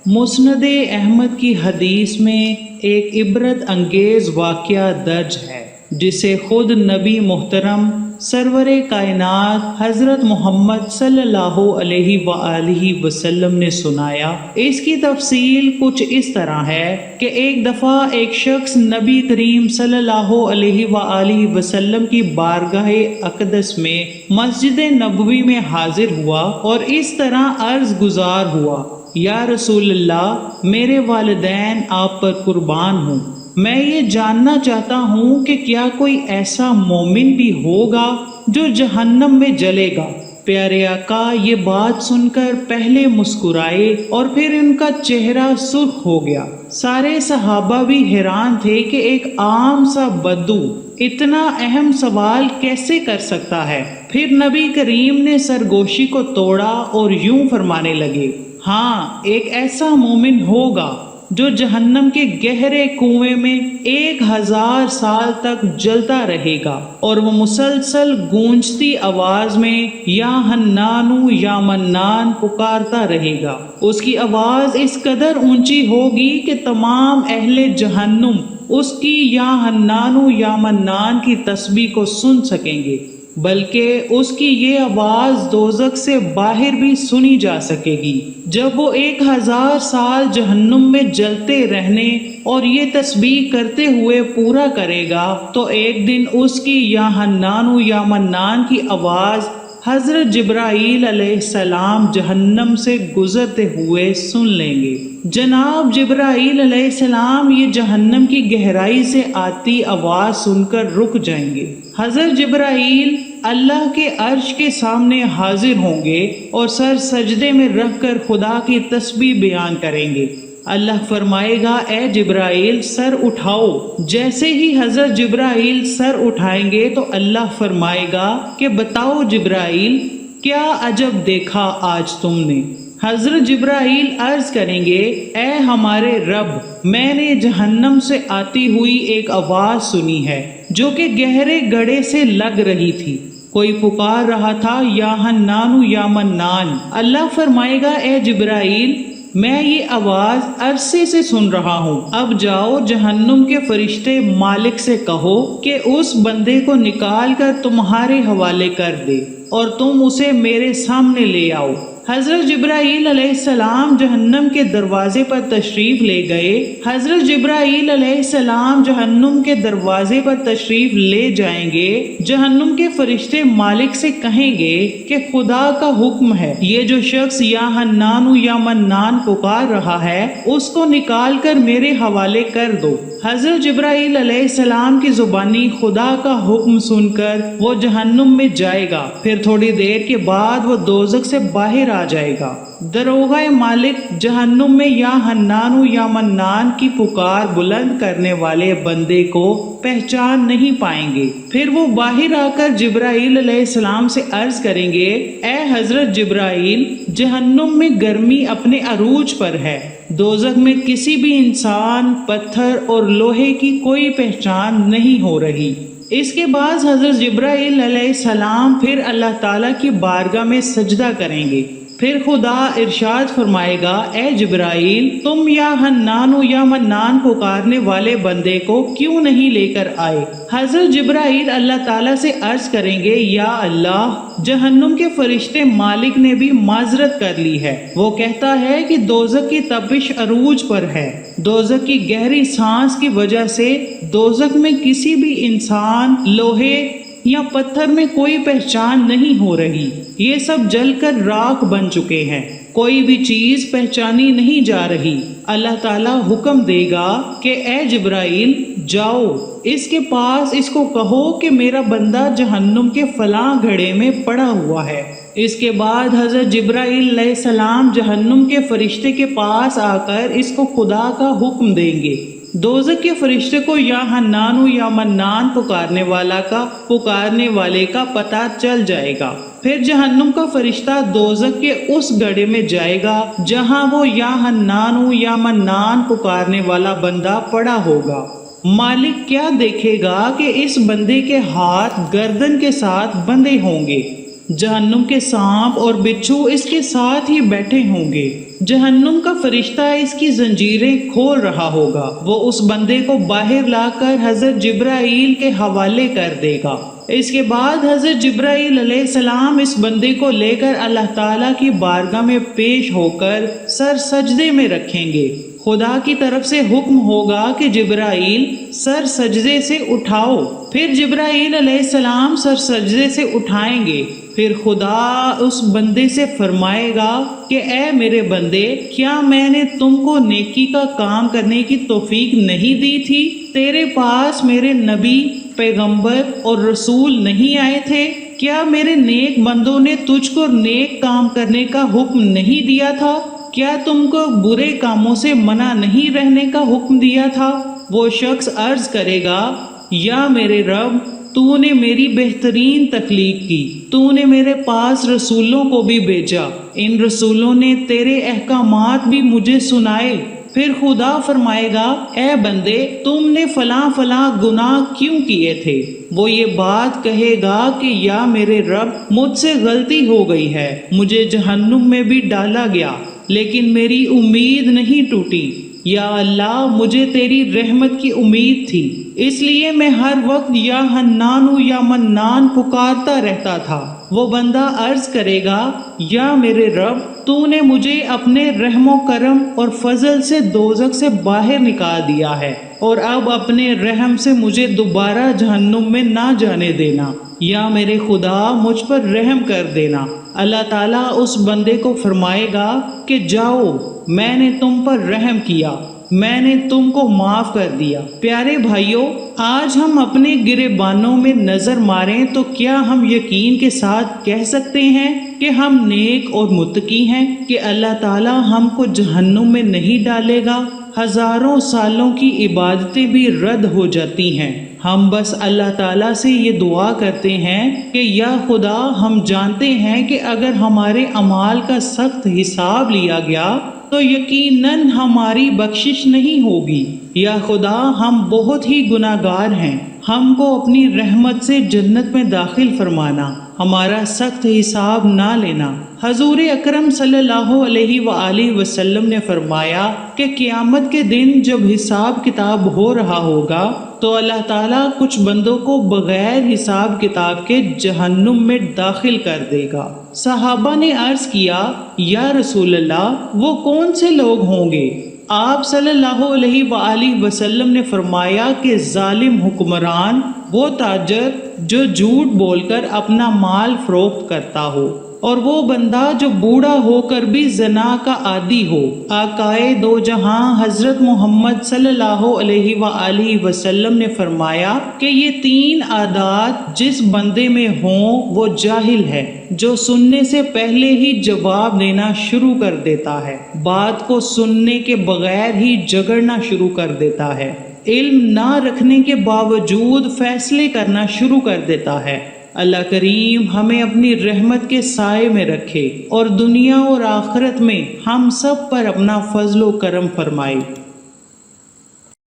مسند احمد کی حدیث میں ایک عبرت انگیز واقعہ درج ہے جسے خود نبی محترم سرور کائنات حضرت محمد صلی اللہ علیہ وآلہ وسلم نے سنایا۔ اس کی تفصیل کچھ اس طرح ہے کہ ایک دفعہ ایک شخص نبی کریم صلی اللہ علیہ وآلہ وسلم کی بارگاہ اقدس میں مسجد نبوی میں حاضر ہوا اور اس طرح عرض گزار ہوا: یا رسول اللہ، میرے والدین آپ پر قربان ہوں، میں یہ جاننا چاہتا ہوں کہ کیا کوئی ایسا مومن بھی ہوگا جو جہنم میں جلے گا؟ پیارے آقا یہ بات سن کر پہلے مسکرائے اور پھر ان کا چہرہ سرخ ہو گیا۔ سارے صحابہ بھی حیران تھے کہ ایک عام سا بدو اتنا اہم سوال کیسے کر سکتا ہے۔ پھر نبی کریم نے سرگوشی کو توڑا اور یوں فرمانے لگے: ہاں، ایک ایسا مومن ہوگا جو جہنم کے گہرے کنویں میں 1000 سال تک جلتا رہے گا اور وہ مسلسل گونجتی آواز میں یا حنانو یا منان پکارتا رہے گا۔ اس کی آواز اس قدر اونچی ہوگی کہ تمام اہل جہنم اس کی یا حنانو یا منان کی تسبیح کو سن سکیں گے، بلکہ اس کی یہ آواز دوزخ سے باہر بھی سنی جا سکے گی۔ جب وہ 1000 سال جہنم میں جلتے رہنے اور یہ تسبیح کرتے ہوئے پورا کرے گا تو ایک دن اس کی یا حنان یا منان کی آواز حضرت جبرائیل علیہ السلام جہنم سے گزرتے ہوئے سن لیں گے۔ جناب جبرائیل علیہ السلام یہ جہنم کی گہرائی سے آتی آواز سن کر رک جائیں گے۔ حضرت جبرائیل اللہ کے عرش کے سامنے حاضر ہوں گے اور سر سجدے میں رکھ کر خدا کی تسبیح بیان کریں گے۔ اللہ فرمائے گا: اے جبرائیل سر اٹھاؤ۔ جیسے ہی حضرت جبرائیل سر اٹھائیں گے تو اللہ فرمائے گا کہ بتاؤ جبرائیل، کیا عجب دیکھا آج تم نے؟ حضرت جبرائیل عرض کریں گے: اے ہمارے رب، میں نے جہنم سے آتی ہوئی ایک آواز سنی ہے جو کہ گہرے گڑھے سے لگ رہی تھی، کوئی پکار رہا تھا یا حنان یا منان۔ اللہ فرمائے گا: اے جبرائیل، میں یہ آواز عرصے سے سن رہا ہوں، اب جاؤ جہنم کے فرشتے مالک سے کہو کہ اس بندے کو نکال کر تمہارے حوالے کر دے اور تم اسے میرے سامنے لے آؤ۔ حضرت جبرائیل علیہ السلام جہنم کے دروازے پر تشریف لے گئے۔ حضرت جبرائیل علیہ السلام جہنم کے دروازے پر تشریف لے جائیں گے۔ جہنم کے فرشتے مالک سے کہیں گے کہ خدا کا حکم ہے، یہ جو شخص یا حنان یا منان پکار رہا ہے اس کو نکال کر میرے حوالے کر دو۔ حضرت جبرائیل علیہ السلام کی زبانی خدا کا حکم سن کر وہ جہنم میں جائے گا، پھر تھوڑی دیر کے بعد وہ دوزخ سے باہر آ جائے گا۔ دروغہ مالک جہنم میں یا حنان یا منان کی پکار بلند کرنے والے بندے کو پہچان نہیں پائیں گے۔ پھر وہ باہر آ کر جبرائیل علیہ السلام سے عرض کریں گے: اے حضرت جبرائیل، جہنم میں گرمی اپنے عروج پر ہے، دوزخ میں کسی بھی انسان، پتھر اور لوہے کی کوئی پہچان نہیں ہو رہی۔ اس کے بعد حضرت جبرائیل علیہ السلام پھر اللہ تعالیٰ کی بارگاہ میں سجدہ کریں گے۔ پھر خدا ارشاد فرمائے گا: اے جبرائیل، تم یا حنان یا منان پکارنے والے بندے کو کیوں نہیں لے کر آئے؟ حضرت جبرائیل اللہ تعالیٰ سے عرض کریں گے: یا اللہ، جہنم کے فرشتے مالک نے بھی معذرت کر لی ہے، وہ کہتا ہے کہ دوزخ کی تپش عروج پر ہے، دوزخ کی گہری سانس کی وجہ سے دوزخ میں کسی بھی انسان، لوہے یا پتھر میں کوئی پہچان نہیں ہو رہی، یہ سب جل کر راکھ بن چکے ہیں، کوئی بھی چیز پہچانی نہیں جا رہی۔ اللہ تعالیٰ حکم دے گا کہ اے جبرائیل، جاؤ اس کے پاس، اس کو کہو کہ میرا بندہ جہنم کے فلاں گھڑے میں پڑا ہوا ہے۔ اس کے بعد حضرت جبرائیل علیہ السلام جہنم کے فرشتے کے پاس آ کر اس کو خدا کا حکم دیں گے۔ دوزخ کے فرشتے کو یا حنان یا منان پکارنے والے کا پتہ چل جائے گا۔ پھر جہنم کا فرشتہ دوزخ کے اس گڑھے میں جائے گا جہاں وہ یا حنان یا منان پکارنے والا بندہ پڑا ہوگا۔ مالک کیا دیکھے گا کہ اس بندے کے ہاتھ گردن کے ساتھ بندھے ہوں گے، جہنم کے سانپ اور بچھو اس کے ساتھ ہی بیٹھے ہوں گے، جہنم کا فرشتہ اس کی زنجیریں کھول رہا ہوگا، وہ اس بندے کو باہر لا کر حضرت جبرائیل کے حوالے کر دے گا۔ اس کے بعد حضرت جبرائیل علیہ السلام اس بندے کو لے کر اللہ تعالیٰ کی بارگاہ میں پیش ہو کر سر سجدے میں رکھیں گے۔ خدا کی طرف سے حکم ہوگا کہ جبرائیل سر سجدے سے اٹھاؤ، پھر جبرائیل علیہ السلام سر سجدے سے اٹھائیں گے۔ پھر خدا اس بندے سے فرمائے گا کہ اے میرے بندے، کیا میں نے تم کو نیکی کا کام کرنے کی توفیق نہیں دی تھی؟ تیرے پاس میرے نبی، پیغمبر اور رسول نہیں آئے تھے؟ کیا میرے نیک بندوں نے تجھ کو نیک کام کرنے کا حکم نہیں دیا تھا؟ کیا تم کو برے کاموں سے منع نہیں رہنے کا حکم دیا تھا؟ وہ شخص عرض کرے گا، یا میرے رب، تو نے میری بہترین تخلیق کی، تو نے میرے پاس رسولوں کو بھی بھیجا، ان رسولوں نے تیرے احکامات بھی مجھے سنائے۔ پھر خدا فرمائے گا، اے بندے، تم نے فلاں فلاں گناہ کیوں کیے تھے؟ وہ یہ بات کہے گا کہ یا میرے رب، مجھ سے غلطی ہو گئی ہے، مجھے جہنم میں بھی ڈالا گیا، لیکن میری امید نہیں ٹوٹی۔ یا اللہ، مجھے تیری رحمت کی امید تھی، اس لیے میں ہر وقت یا حنان یا منان پکارتا رہتا تھا۔ وہ بندہ عرض کرے گا، یا میرے رب، تو نے مجھے اپنے رحم و کرم اور فضل سے دوزخ سے باہر نکال دیا ہے، اور اب اپنے رحم سے مجھے دوبارہ جہنم میں نہ جانے دینا۔ یا میرے خدا، مجھ پر رحم کر دینا۔ اللہ تعالیٰ اس بندے کو فرمائے گا کہ جاؤ، میں نے تم پر رحم کیا، میں نے تم کو معاف کر دیا۔ پیارے بھائیوں، آج ہم اپنے گریبانوں میں نظر ماریں تو کیا ہم یقین کے ساتھ کہہ سکتے ہیں کہ ہم نیک اور متقی ہیں، کہ اللہ تعالیٰ ہم کو جہنم میں نہیں ڈالے گا؟ ہزاروں سالوں کی عبادتیں بھی رد ہو جاتی ہیں، ہم بس اللہ تعالیٰ سے یہ دعا کرتے ہیں کہ یا خدا، ہم جانتے ہیں کہ اگر ہمارے اعمال کا سخت حساب لیا گیا تو یقیناً ہماری بخشش نہیں ہوگی۔ یا خدا، ہم بہت ہی گناہ گار ہیں، ہم کو اپنی رحمت سے جنت میں داخل فرمانا، ہمارا سخت حساب نہ لینا۔ حضور اکرم صلی اللہ علیہ وآلہ وسلم نے فرمایا کہ قیامت کے دن جب حساب کتاب ہو رہا ہوگا تو اللہ تعالیٰ کچھ بندوں کو بغیر حساب کتاب کے جہنم میں داخل کر دے گا۔ صحابہ نے عرض کیا، یا رسول اللہ، وہ کون سے لوگ ہوں گے؟ آپ صلی اللہ علیہ وآلہ وسلم نے فرمایا کہ ظالم حکمران، وہ تاجر جو جھوٹ بول کر اپنا مال فروخت کرتا ہو، اور وہ بندہ جو بوڑھا ہو کر بھی زنا کا عادی ہو۔ آقائے دو جہاں حضرت محمد صلی اللہ علیہ وآلہ وسلم نے فرمایا کہ یہ تین عادات جس بندے میں ہوں وہ جاہل ہے، جو سننے سے پہلے ہی جواب دینا شروع کر دیتا ہے، بات کو سننے کے بغیر ہی جگڑنا شروع کر دیتا ہے، علم نہ رکھنے کے باوجود فیصلے کرنا شروع کر دیتا ہے۔ اللہ کریم ہمیں اپنی رحمت کے سائے میں رکھے اور دنیا اور آخرت میں ہم سب پر اپنا فضل و کرم فرمائے۔